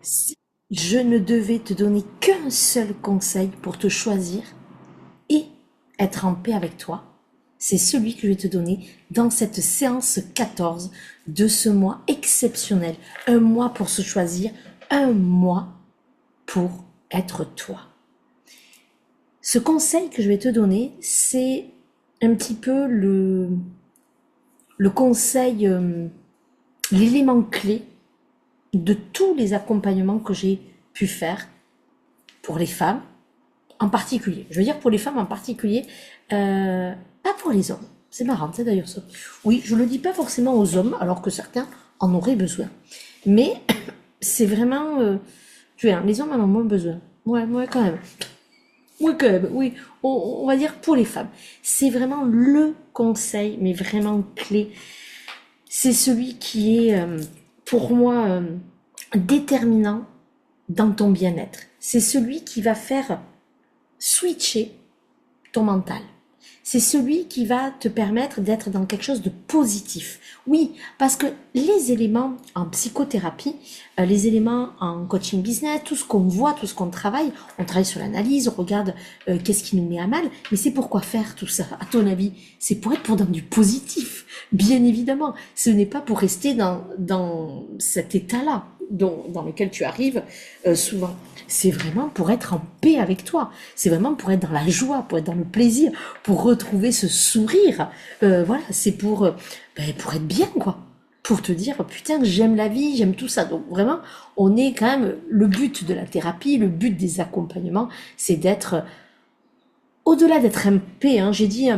Si je ne devais te donner qu'un seul conseil pour te choisir et être en paix avec toi, c'est celui que je vais te donner dans cette séance 14 de ce mois exceptionnel. Un mois pour se choisir, un mois pour être toi. Ce conseil que je vais te donner, c'est un petit peu le conseil, l'élément clé de tous les accompagnements que j'ai pu faire pour les femmes en particulier. Je veux dire pour les femmes en particulier, pas pour les hommes. C'est marrant, c'est d'ailleurs ça. Oui, je le dis pas forcément aux hommes, alors que certains en auraient besoin. Mais c'est vraiment, tu vois, les hommes en ont moins besoin. Ouais, ouais, quand même. Oui, quand même, oui. On va dire pour les femmes. C'est vraiment le conseil, mais vraiment clé. C'est celui qui est, pour moi, déterminant dans ton bien-être. C'est celui qui va faire switcher ton mental. C'est celui qui va te permettre d'être dans quelque chose de positif. Oui, parce que les éléments en psychothérapie, les éléments en coaching business, tout ce qu'on voit, tout ce qu'on travaille, on travaille sur l'analyse, on regarde qu'est-ce qui nous met à mal, mais c'est pourquoi faire tout ça, à ton avis? C'est pour être pour dans du positif, bien évidemment. Ce n'est pas pour rester dans cet état-là dans lequel tu arrives souvent. C'est vraiment pour être en paix avec toi. C'est vraiment pour être dans la joie, pour être dans le plaisir, pour retrouver ce sourire. Voilà, c'est pour être bien, quoi. Pour te dire, putain, j'aime la vie, j'aime tout ça. Donc vraiment, on est quand même, le but de la thérapie, le but des accompagnements, c'est d'être au-delà d'être en paix, hein, j'ai dit,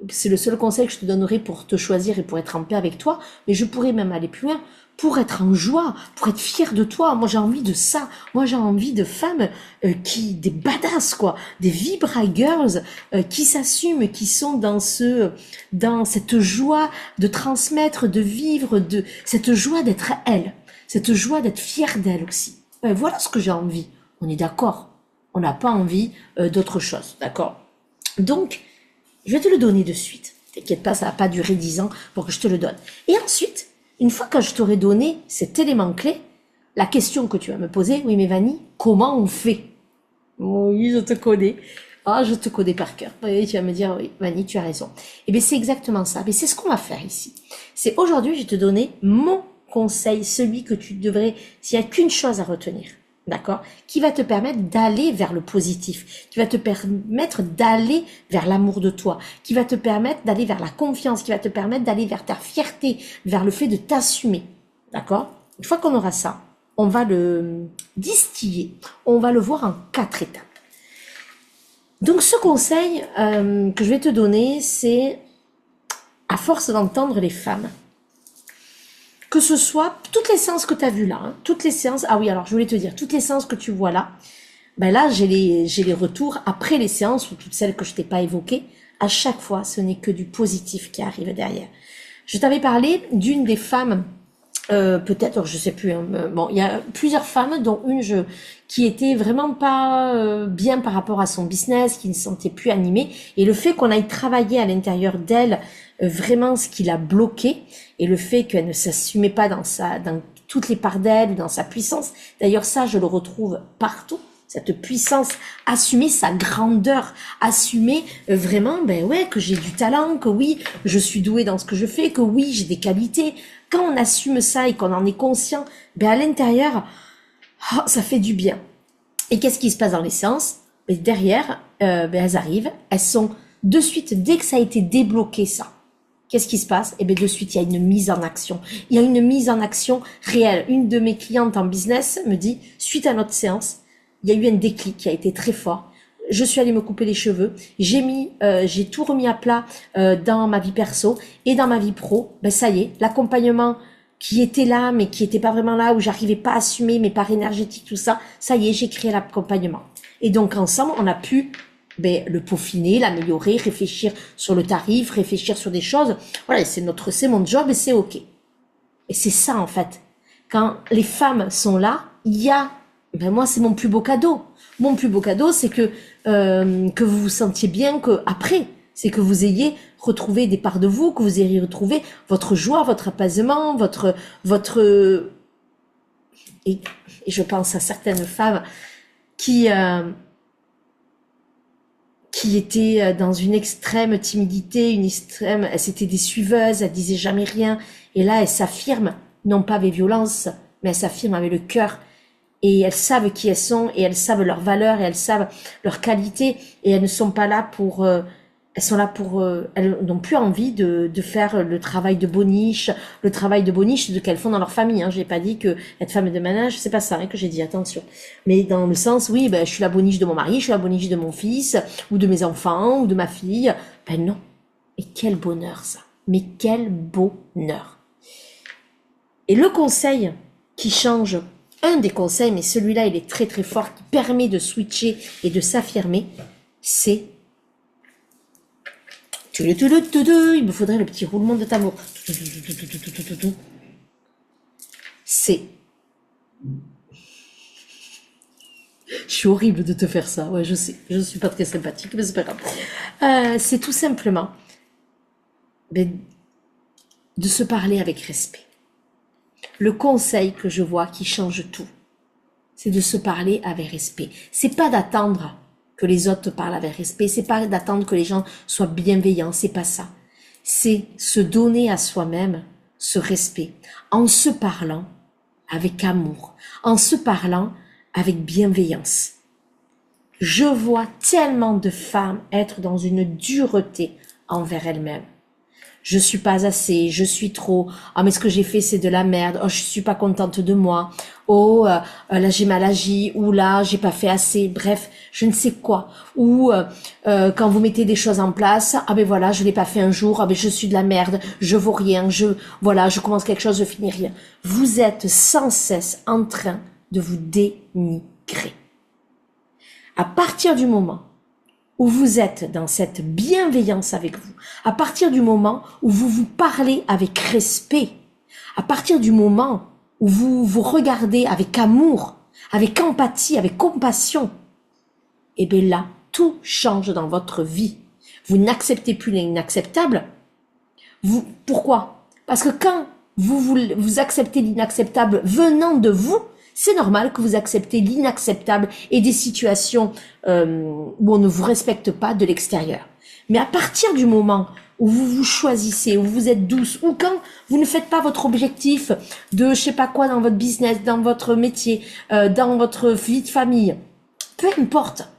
c'est le seul conseil que je te donnerai pour te choisir et pour être en paix avec toi, mais je pourrais même aller plus loin, pour être en joie, pour être fier de toi. Moi, j'ai envie de ça. Moi, j'ai envie de femmes des badass, quoi, des Vibra Girls qui s'assument, qui sont dans cette joie de transmettre, de vivre, de cette joie d'être elles, cette joie d'être fière d'elles aussi. Ouais, voilà ce que j'ai envie. On est d'accord. On n'a pas envie d'autre chose, d'accord? Donc, je vais te le donner de suite. T'inquiète pas, ça va pas durer 10 ans pour que je te le donne. Et ensuite, une fois que je t'aurai donné cet élément clé, la question que tu vas me poser, oui mais Vanny, comment on fait? Oui, je te connais. Ah, je te connais par cœur. Oui, tu vas me dire, oui, Vanny, tu as raison. Eh bien, c'est exactement ça. Mais c'est ce qu'on va faire ici. C'est aujourd'hui, je vais te donner mon conseil, celui que tu devrais, s'il n'y a qu'une chose à retenir, d'accord, qui va te permettre d'aller vers le positif, qui va te permettre d'aller vers l'amour de toi, qui va te permettre d'aller vers la confiance, qui va te permettre d'aller vers ta fierté, vers le fait de t'assumer, d'accord? Une fois qu'on aura ça, on va le distiller, on va le voir en 4 étapes. Donc ce conseil que je vais te donner, c'est à force d'entendre les femmes, que ce soit toutes les séances que tu as vues là, hein, toutes les séances, ah oui, alors je voulais te dire, toutes les séances que tu vois là, ben là j'ai les retours après les séances ou toutes celles que je t'ai pas évoquées, à chaque fois ce n'est que du positif qui arrive derrière. Je t'avais parlé d'une des femmes, peut-être, je sais plus, hein, bon, il y a plusieurs femmes, dont qui était vraiment pas bien par rapport à son business, qui ne se sentait plus animée, et le fait qu'on aille travailler à l'intérieur d'elle vraiment ce qui l'a bloquée, et le fait qu'elle ne s'assumait pas dans toutes les parts d'elle, dans sa puissance. D'ailleurs, ça, je le retrouve partout. Cette puissance, assumer sa grandeur, assumer vraiment, ben ouais, que j'ai du talent, que oui, je suis douée dans ce que je fais, que oui, j'ai des qualités. Quand on assume ça et qu'on en est conscient, ben à l'intérieur, oh, ça fait du bien. Et qu'est-ce qui se passe dans les séances? Ben derrière, ben elles arrivent, elles sont de suite, dès que ça a été débloqué ça, qu'est-ce qui se passe? Eh bien, de suite, il y a une mise en action. Il y a une mise en action réelle. Une de mes clientes en business me dit, suite à notre séance, il y a eu un déclic qui a été très fort. Je suis allée me couper les cheveux. J'ai tout remis à plat dans ma vie perso et dans ma vie pro. Ben ça y est, l'accompagnement qui était là, mais qui était pas vraiment là, où j'arrivais pas à assumer mes parts énergétiques, tout ça. Ça y est, j'ai créé l'accompagnement. Et donc ensemble, on a pu le peaufiner, l'améliorer, réfléchir sur le tarif, réfléchir sur des choses. Voilà, c'est mon job et c'est ok. Et c'est ça en fait. Quand les femmes sont là, il y a, moi c'est mon plus beau cadeau. Mon plus beau cadeau, c'est que vous vous sentiez bien, que après, c'est que vous ayez retrouvé des parts de vous, que vous ayez retrouvé votre joie, votre apaisement, votre Et je pense à certaines femmes qui étaient dans une extrême timidité, c'était des suiveuses, elles disaient jamais rien. Et là, elles s'affirment, non pas avec violence, mais elles s'affirment avec le cœur. Et elles savent qui elles sont, et elles savent leurs valeurs, et elles savent leurs qualités, et elles ne sont pas là pour, elles sont là pour, elles n'ont plus envie de faire le travail de boniche, qu'elles font dans leur famille, hein. J'ai pas dit que être femme de ménage, c'est pas ça, hein, que j'ai dit, attention. Mais dans le sens, oui, ben, je suis la boniche de mon mari, je suis la boniche de mon fils, ou de mes enfants, ou de ma fille. Ben non. Et quel bonheur, ça. Mais quel bonheur. Et le conseil qui change, un des conseils, mais celui-là, il est très très fort, qui permet de switcher et de s'affirmer, c'est... Il me faudrait le petit roulement de tambour. C'est... Je suis horrible de te faire ça, ouais, je sais. Je suis pas très sympathique, mais c'est pas grave. C'est tout simplement de se parler avec respect. Le conseil que je vois qui change tout, c'est de se parler avec respect. C'est pas d'attendre que les autres te parlent avec respect, c'est pas d'attendre que les gens soient bienveillants, c'est pas ça. C'est se donner à soi-même ce respect en se parlant avec amour, en se parlant avec bienveillance. Je vois tellement de femmes être dans une dureté envers elles-mêmes. Je suis pas assez, je suis trop, ah mais ce que j'ai fait c'est de la merde, oh je suis pas contente de moi, oh là j'ai mal agi, ou là j'ai pas fait assez, bref, je ne sais quoi, ou quand vous mettez des choses en place, ah ben voilà je l'ai pas fait un jour, ah ben je suis de la merde, je vaux rien, je commence quelque chose, je finis rien. Vous êtes sans cesse en train de vous dénigrer. À partir du moment où vous êtes dans cette bienveillance avec vous, à partir du moment où vous vous parlez avec respect, à partir du moment où vous vous regardez avec amour, avec empathie, avec compassion, et bien là, tout change dans votre vie. Vous n'acceptez plus l'inacceptable. Pourquoi? Parce que quand vous acceptez l'inacceptable venant de vous, c'est normal que vous acceptez l'inacceptable et des situations où on ne vous respecte pas de l'extérieur. Mais à partir du moment où vous vous choisissez, où vous êtes douce, ou quand vous ne faites pas votre objectif de je sais pas quoi dans votre business, dans votre métier, dans votre vie de famille, peu importe,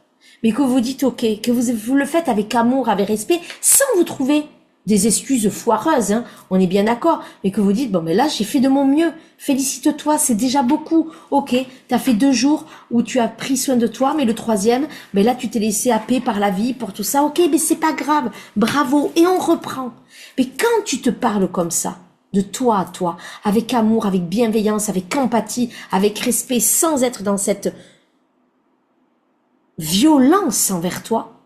mais que vous dites ok, que vous le faites avec amour, avec respect, sans vous trouver des excuses foireuses, hein, on est bien d'accord, mais que vous dites, bon, mais là, j'ai fait de mon mieux, félicite-toi, c'est déjà beaucoup, ok, t'as fait 2 jours où tu as pris soin de toi, mais le 3e, ben là, tu t'es laissé happer par la vie, pour tout ça, ok, mais c'est pas grave, bravo, et on reprend. Mais quand tu te parles comme ça, de toi à toi, avec amour, avec bienveillance, avec empathie, avec respect, sans être dans cette violence envers toi,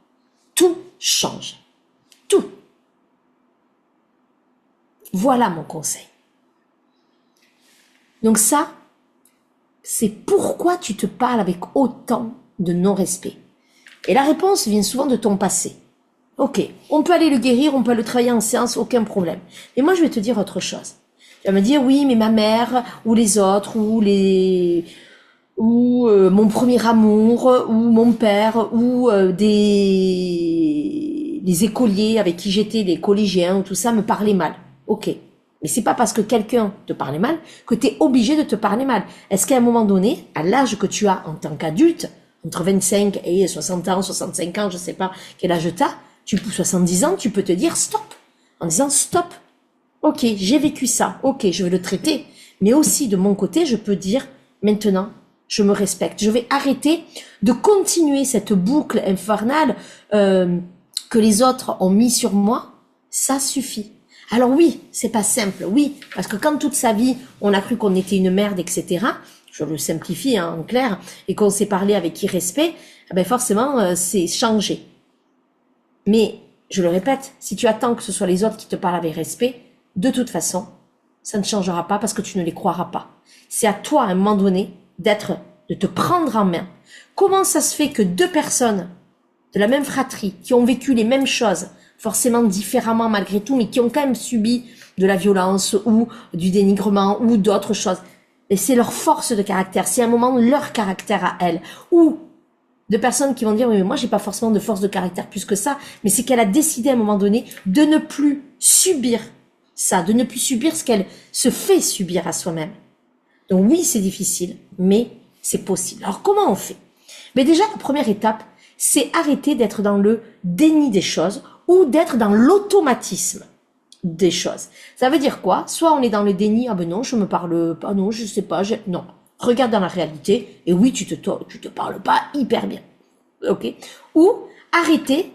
tout change. Tout. Voilà mon conseil. Donc ça, c'est pourquoi tu te parles avec autant de non-respect. Et la réponse vient souvent de ton passé. Ok, on peut aller le guérir, on peut le travailler en séance, aucun problème. Mais moi, je vais te dire autre chose. Tu vas me dire, oui, mais ma mère, ou les autres, ou mon premier amour, ou mon père, ou les écoliers avec qui j'étais, les collégiens, ou tout ça, me parlaient mal. Ok. Mais c'est pas parce que quelqu'un te parlait mal que tu es obligé de te parler mal. Est-ce qu'à un moment donné, à l'âge que tu as en tant qu'adulte, entre 25 et 60 ans, 65 ans, je sais pas quel âge t'as, 70 ans, tu peux te dire stop. En disant stop. Ok, j'ai vécu ça. Ok, je vais le traiter. Mais aussi, de mon côté, je peux dire maintenant, je me respecte. Je vais arrêter de continuer cette boucle infernale que les autres ont mis sur moi. Ça suffit. Alors oui, c'est pas simple, oui, parce que quand toute sa vie, on a cru qu'on était une merde, etc., je le simplifie hein, en clair, et qu'on s'est parlé avec irrespect, ben forcément, c'est changé. Mais, je le répète, si tu attends que ce soit les autres qui te parlent avec respect, de toute façon, ça ne changera pas parce que tu ne les croiras pas. C'est à toi, à un moment donné, de te prendre en main. Comment ça se fait que 2 personnes de la même fratrie, qui ont vécu les mêmes choses, forcément différemment malgré tout, mais qui ont quand même subi de la violence ou du dénigrement ou d'autres choses. et c'est leur force de caractère, c'est un moment leur caractère à elles. Ou de personnes qui vont dire, oui, mais moi, j'ai pas forcément de force de caractère plus que ça, mais c'est qu'elle a décidé à un moment donné de ne plus subir ça, de ne plus subir ce qu'elle se fait subir à soi-même. Donc oui, c'est difficile, mais c'est possible. Alors comment on fait? Mais déjà, la première étape, c'est arrêter d'être dans le déni des choses ou d'être dans l'automatisme des choses. Ça veut dire quoi? Soit on est dans le déni, ah ben non, je me parle pas, non, je sais pas, non. Regarde dans la réalité, et oui, tu te parles pas hyper bien. Ok? Ou arrêter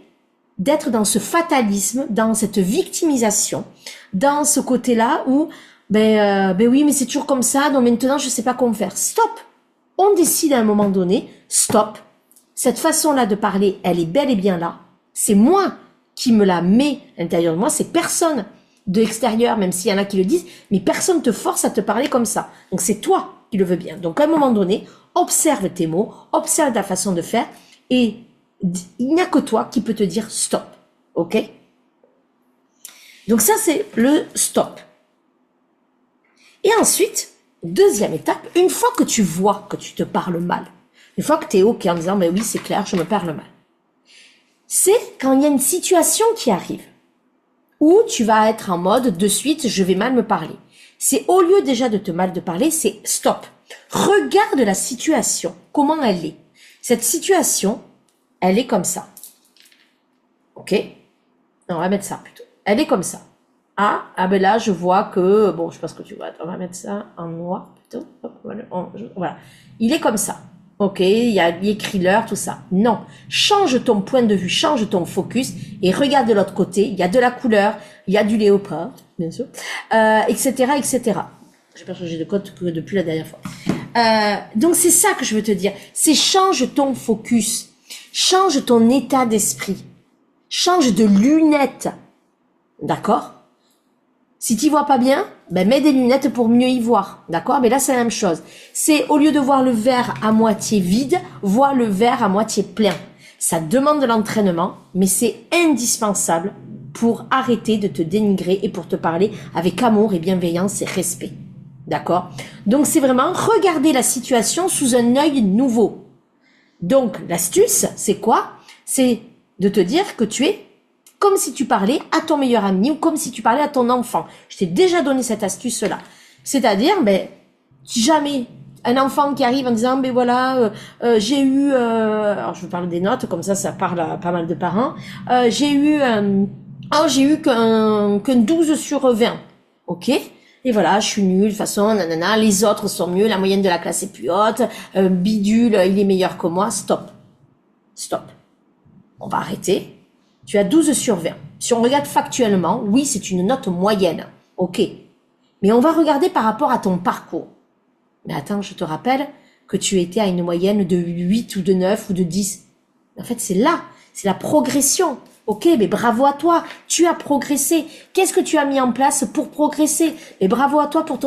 d'être dans ce fatalisme, dans cette victimisation, dans ce côté-là où, ben oui, mais c'est toujours comme ça, donc maintenant je sais pas comment faire. Stop! On décide à un moment donné, stop. Cette façon-là de parler, elle est bel et bien là. C'est moi qui me la mets à l'intérieur de moi, c'est personne de l'extérieur, même s'il y en a qui le disent, mais personne te force à te parler comme ça. Donc c'est toi qui le veux bien. Donc à un moment donné, observe tes mots, observe ta façon de faire, et il n'y a que toi qui peux te dire stop. Ok? Donc ça, c'est le stop. Et ensuite, deuxième étape, une fois que tu vois que tu te parles mal, une fois que tu es ok en disant, mais oui, c'est clair, je me parle mal, c'est quand il y a une situation qui arrive, où tu vas être en mode, de suite, je vais mal me parler. C'est au lieu déjà de te mal de parler, c'est stop. Regarde la situation, comment elle est. Cette situation, elle est comme ça. Ok? Non, on va mettre ça plutôt. Elle est comme ça. Ah ben là, je vois que, bon, je sais pas ce que tu vois. On va mettre ça en noir plutôt. Hop, voilà. Il est comme ça. Ok, il y a écrit l'heure, tout ça. Non. Change ton point de vue, change ton focus et regarde de l'autre côté. Il y a de la couleur, il y a du léopard, bien sûr, etc., etc. J'ai pas changé de code que depuis la dernière fois. Donc c'est ça que je veux te dire. C'est change ton focus. Change ton état d'esprit. Change de lunettes. D'accord? Si tu vois pas bien, ben mets des lunettes pour mieux y voir. D'accord? Mais là, c'est la même chose. C'est au lieu de voir le verre à moitié vide, voir le verre à moitié plein. Ça demande de l'entraînement, mais c'est indispensable pour arrêter de te dénigrer et pour te parler avec amour et bienveillance et respect. D'accord? Donc, c'est vraiment regarder la situation sous un œil nouveau. Donc, l'astuce, c'est quoi? C'est de te dire que tu es comme si tu parlais à ton meilleur ami ou comme si tu parlais à ton enfant. Je t'ai déjà donné cette astuce-là. C'est-à-dire, ben, jamais un enfant qui arrive en disant, ben voilà, j'ai eu, alors je vous parle des notes, comme ça parle à pas mal de parents, j'ai eu qu'un 12 sur 20. Ok? Et voilà, je suis nulle, de toute façon, nanana, les autres sont mieux, la moyenne de la classe est plus haute, bidule, il est meilleur que moi, stop. Stop. On va arrêter. Tu as 12 sur 20. Si on regarde factuellement, oui, c'est une note moyenne. Ok. Mais on va regarder par rapport à ton parcours. Mais attends, je te rappelle que tu étais à une moyenne de 8 ou de 9 ou de 10. En fait, c'est là. C'est la progression. Ok, mais bravo à toi. Tu as progressé. Qu'est-ce que tu as mis en place pour progresser? Et bravo à toi pour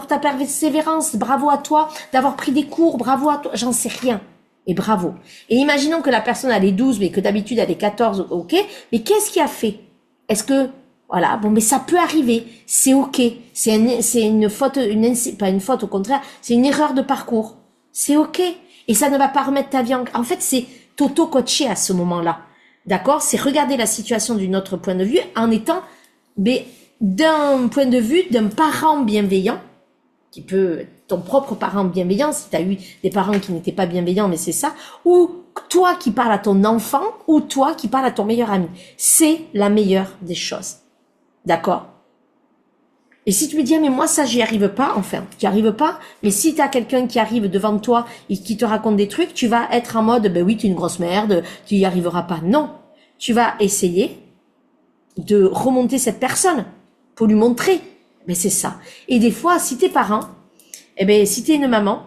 ta persévérance. Bravo à toi d'avoir pris des cours. Bravo à toi. J'en sais rien. Et bravo. Et imaginons que la personne a les 12, mais que d'habitude elle est 14, ok. Mais qu'est-ce qui a fait? Est-ce que, voilà, bon, mais ça peut arriver. C'est ok. C'est une faute, pas une faute, au contraire. C'est une erreur de parcours. C'est ok. Et ça ne va pas remettre ta vie en fait, c'est t'auto-coacher à ce moment-là. D'accord? C'est regarder la situation d'une autre point de vue en étant, mais, d'un point de vue d'un parent bienveillant, qui peut ton propre parent bienveillant, si tu as eu des parents qui n'étaient pas bienveillants, mais c'est ça, ou toi qui parles à ton enfant, ou toi qui parles à ton meilleur ami. C'est la meilleure des choses. D'accord? Et si tu me dis, ah, mais moi ça j'y arrive pas, enfin, tu n'y arrives pas, mais si tu as quelqu'un qui arrive devant toi et qui te raconte des trucs, tu vas être en mode, ben oui, tu es une grosse merde, tu y arriveras pas. Non. Tu vas essayer de remonter cette personne pour lui montrer. Mais c'est ça. Et des fois, si t'es parent, eh ben, si t'es une maman,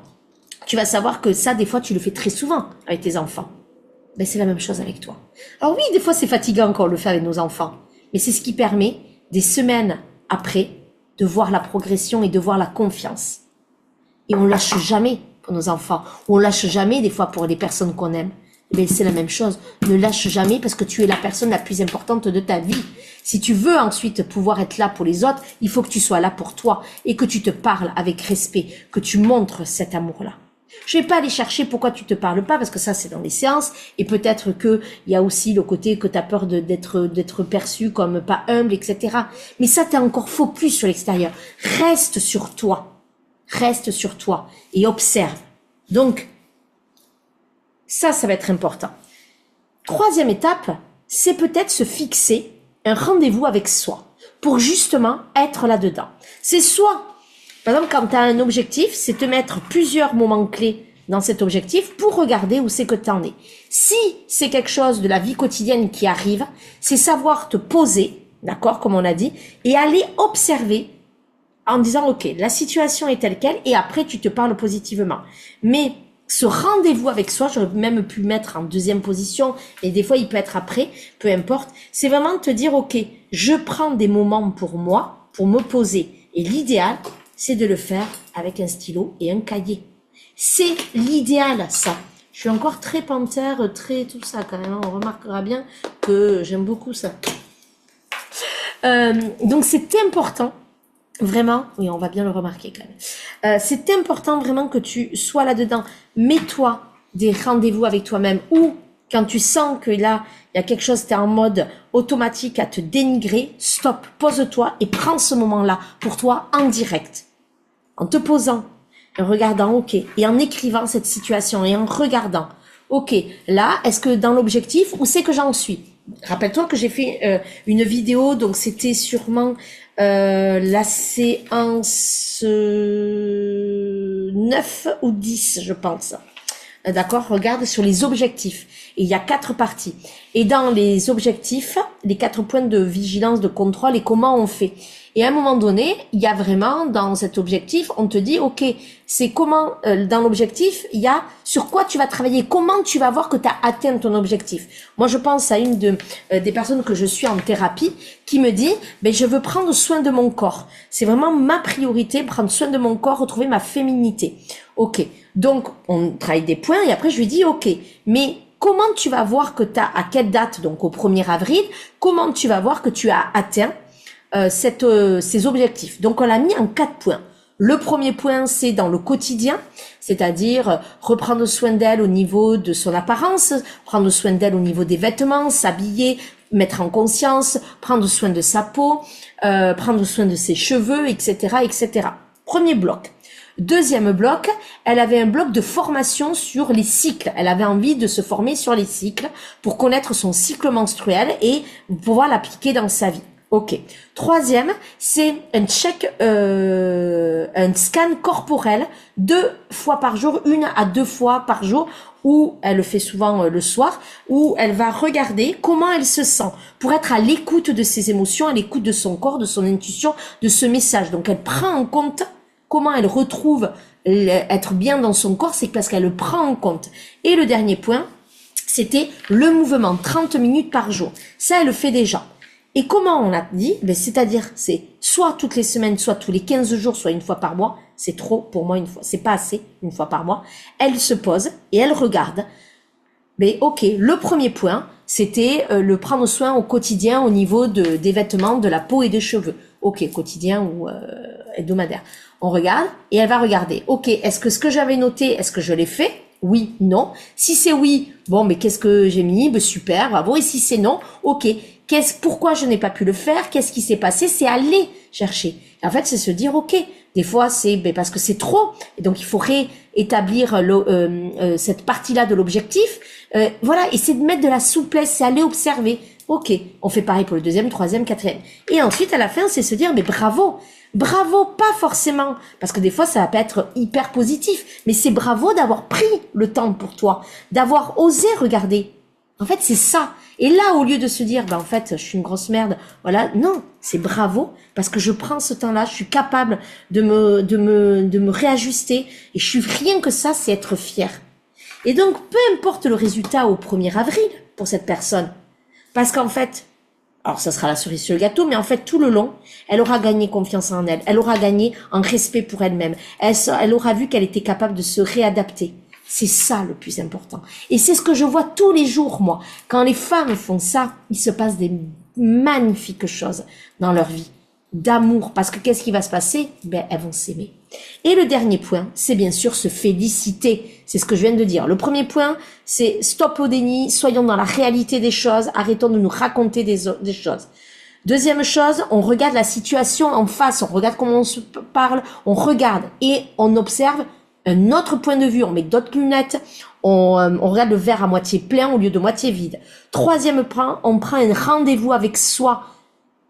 tu vas savoir que ça, des fois, tu le fais très souvent avec tes enfants. Ben, c'est la même chose avec toi. Alors oui, des fois, c'est fatigant quand on le fait avec nos enfants. Mais c'est ce qui permet, des semaines après, de voir la progression et de voir la confiance. Et on lâche jamais pour nos enfants. On lâche jamais, des fois, pour les personnes qu'on aime. Mais c'est la même chose. Ne lâche jamais parce que tu es la personne la plus importante de ta vie. Si tu veux ensuite pouvoir être là pour les autres, il faut que tu sois là pour toi et que tu te parles avec respect, que tu montres cet amour-là. Je vais pas aller chercher pourquoi tu te parles pas parce que ça c'est dans les séances et peut-être que il y a aussi le côté que tu as peur d'être perçu comme pas humble, etc. Mais ça t'es encore focus sur l'extérieur. Reste sur toi. Reste sur toi et observe. Donc, ça va être important. Troisième étape, c'est peut-être se fixer un rendez-vous avec soi pour justement être là-dedans. C'est soit, par exemple, quand tu as un objectif, c'est te mettre plusieurs moments clés dans cet objectif pour regarder où c'est que tu en es. Si c'est quelque chose de la vie quotidienne qui arrive, c'est savoir te poser, d'accord, comme on a dit, et aller observer en disant, ok, la situation est telle quelle, et après tu te parles positivement. Mais ce rendez-vous avec soi, j'aurais même pu le mettre en deuxième position, et des fois il peut être après, peu importe, c'est vraiment te dire, ok, je prends des moments pour moi, pour me poser. Et l'idéal, c'est de le faire avec un stylo et un cahier. C'est l'idéal, ça. Je suis encore très panthère, très tout ça quand même. On remarquera bien que j'aime beaucoup ça. Donc c'est important. Vraiment, oui, on va bien le remarquer quand même. C'est important vraiment que tu sois là-dedans. Mets-toi des rendez-vous avec toi-même ou quand tu sens que là, il y a quelque chose, tu es en mode automatique à te dénigrer, stop, pose-toi et prends ce moment-là pour toi en direct. En te posant, en regardant, ok, et en écrivant cette situation et en regardant, ok, là, est-ce que dans l'objectif, où c'est que j'en suis? Rappelle-toi que j'ai fait une vidéo, donc c'était sûrement la séance 9 ou 10, je pense. D'accord, regarde sur les objectifs. Et il y a 4 parties. Et dans les objectifs, les 4 points de vigilance, de contrôle et comment on fait. Et à un moment donné, il y a vraiment dans cet objectif, on te dit, ok, c'est comment, dans l'objectif, il y a sur quoi tu vas travailler, comment tu vas voir que tu as atteint ton objectif. Moi, je pense à une des personnes que je suis en thérapie qui me dit, ben, je veux prendre soin de mon corps. C'est vraiment ma priorité, prendre soin de mon corps, retrouver ma féminité. Ok, donc on travaille des points et après je lui dis, ok, mais comment tu vas voir que tu as, à quelle date, donc au 1er avril, comment tu vas voir que tu as atteint ces objectifs. Donc on l'a mis en 4 points. Le premier point, c'est dans le quotidien, c'est-à-dire reprendre soin d'elle au niveau de son apparence, prendre soin d'elle au niveau des vêtements, s'habiller, mettre en conscience, prendre soin de sa peau, prendre soin de ses cheveux, etc., etc. Premier bloc. Deuxième bloc, elle avait un bloc de formation sur les cycles. Elle avait envie de se former sur les cycles pour connaître son cycle menstruel et pouvoir l'appliquer dans sa vie. Ok. Troisième, c'est un un scan corporel 2 fois par jour, 1 à 2 fois par jour, où elle le fait souvent le soir, où elle va regarder comment elle se sent pour être à l'écoute de ses émotions, à l'écoute de son corps, de son intuition, de ce message. Donc elle prend en compte comment elle retrouve être bien dans son corps, c'est parce qu'elle le prend en compte. Et le dernier point, c'était le mouvement, 30 minutes par jour. Ça, elle le fait déjà. Et comment on a dit? Ben, c'est-à-dire, c'est soit toutes les semaines, soit tous les 15 jours, soit une fois par mois. C'est trop pour moi une fois. C'est pas assez une fois par mois. Elle se pose et elle regarde. Ben, ok, le premier point, c'était le prendre soin au quotidien au niveau des vêtements, de la peau et des cheveux. Ok, quotidien ou hebdomadaire. On regarde et elle va regarder. Ok, est-ce que ce que j'avais noté, est-ce que je l'ai fait? Oui, non. Si c'est oui, bon, mais qu'est-ce que j'ai mis? Ben, super, bravo. Et si c'est non, ok. Pourquoi je n'ai pas pu le faire? Qu'est-ce qui s'est passé? C'est aller chercher. Et en fait, c'est se dire, ok, des fois, c'est parce que c'est trop. Et donc, il faut réétablir cette partie-là de l'objectif. Voilà, et c'est de mettre de la souplesse, c'est aller observer. Ok, on fait pareil pour le deuxième, troisième, quatrième. Et ensuite, à la fin, c'est se dire, mais bravo. Bravo, pas forcément, parce que des fois, ça va pas être hyper positif, mais c'est bravo d'avoir pris le temps pour toi, d'avoir osé regarder. En fait, c'est ça. Et là, au lieu de se dire, en fait, je suis une grosse merde, voilà, non, c'est bravo, parce que je prends ce temps-là, je suis capable de me réajuster, et je suis rien que ça, c'est être fier. Et donc, peu importe le résultat au 1er avril pour cette personne, parce qu'en fait, alors ça sera la cerise sur le gâteau, mais en fait, tout le long, elle aura gagné confiance en elle, elle aura gagné en respect pour elle-même, elle aura vu qu'elle était capable de se réadapter. C'est ça le plus important. Et c'est ce que je vois tous les jours, moi. Quand les femmes font ça, il se passe des magnifiques choses dans leur vie. D'amour. Parce que qu'est-ce qui va se passer? Ben, elles vont s'aimer. Et le dernier point, c'est bien sûr se féliciter. C'est ce que je viens de dire. Le premier point, c'est stop au déni, soyons dans la réalité des choses, arrêtons de nous raconter des choses. Deuxième chose, on regarde la situation en face, on regarde comment on se parle, on regarde et on observe un autre point de vue, on met d'autres lunettes, on regarde le verre à moitié plein au lieu de moitié vide. Troisième point, on prend un rendez-vous avec soi,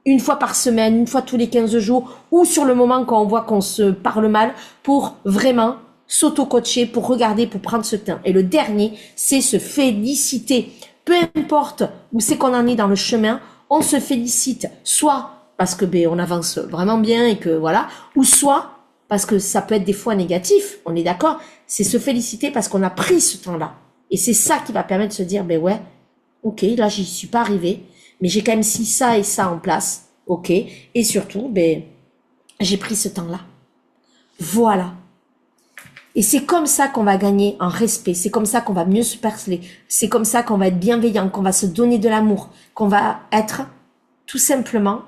une fois par semaine, une fois tous les 15 jours, ou sur le moment quand on voit qu'on se parle mal, pour vraiment s'auto-coacher, pour regarder, pour prendre ce temps. Et le dernier, c'est se féliciter. Peu importe où c'est qu'on en est dans le chemin, on se félicite, soit parce que on avance vraiment bien et que voilà, ou soit parce que ça peut être des fois négatif, on est d'accord, c'est se féliciter parce qu'on a pris ce temps-là. Et c'est ça qui va permettre de se dire, ouais, ok, là j'y suis pas arrivé, mais j'ai quand même mis ça et ça en place, ok, et surtout, j'ai pris ce temps-là. Voilà. Et c'est comme ça qu'on va gagner en respect, c'est comme ça qu'on va mieux se perceler, c'est comme ça qu'on va être bienveillant, qu'on va se donner de l'amour, qu'on va être tout simplement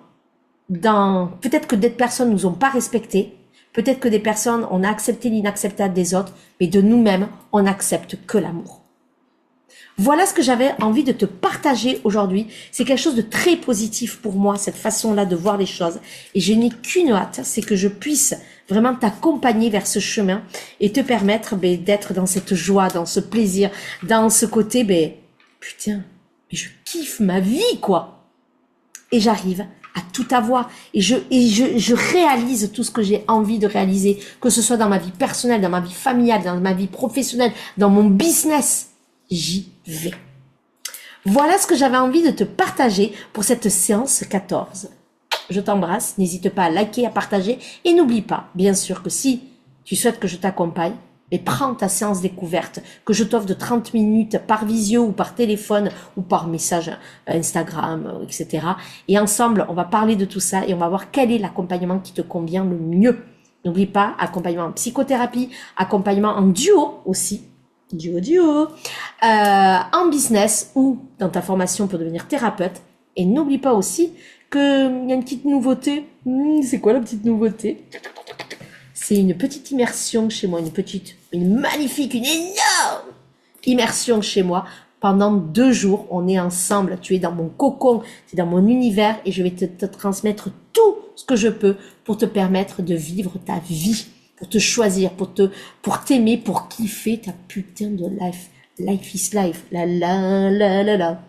dans... Peut-être que des personnes nous ont pas respecté, peut-être que des personnes, on a accepté l'inacceptable des autres, mais de nous-mêmes, on n'accepte que l'amour. Voilà ce que j'avais envie de te partager aujourd'hui. C'est quelque chose de très positif pour moi, cette façon-là de voir les choses. Et je n'ai qu'une hâte, c'est que je puisse vraiment t'accompagner vers ce chemin et te permettre d'être dans cette joie, dans ce plaisir, dans ce côté, putain, mais je kiffe ma vie, quoi. Et j'arrive à tout avoir. Et je réalise tout ce que j'ai envie de réaliser, que ce soit dans ma vie personnelle, dans ma vie familiale, dans ma vie professionnelle, dans mon business. J'y vais. Voilà ce que j'avais envie de te partager pour cette séance 14. Je t'embrasse, n'hésite pas à liker, à partager et n'oublie pas, bien sûr, que si tu souhaites que je t'accompagne, prends ta séance découverte que je t'offre de 30 minutes par visio ou par téléphone ou par message Instagram, etc. Et ensemble, on va parler de tout ça et on va voir quel est l'accompagnement qui te convient le mieux. N'oublie pas, accompagnement en psychothérapie, accompagnement en duo aussi, en business ou dans ta formation pour devenir thérapeute. Et n'oublie pas aussi qu'il y a une petite nouveauté. C'est quoi la petite nouveauté? C'est une petite immersion chez moi, une magnifique, une énorme immersion chez moi. Pendant 2 jours, on est ensemble. Tu es dans mon cocon, tu es dans mon univers et je vais te transmettre tout ce que je peux pour te permettre de vivre ta vie, pour te choisir, pour t'aimer, pour kiffer ta putain de life. Life is life. La la la la la.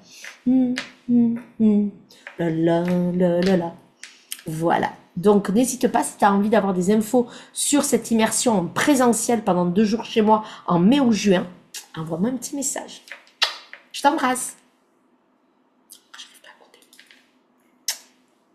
La la la la la. Voilà. Donc, n'hésite pas si tu as envie d'avoir des infos sur cette immersion en présentiel pendant 2 jours chez moi en mai ou juin. Envoie-moi un petit message. Je t'embrasse.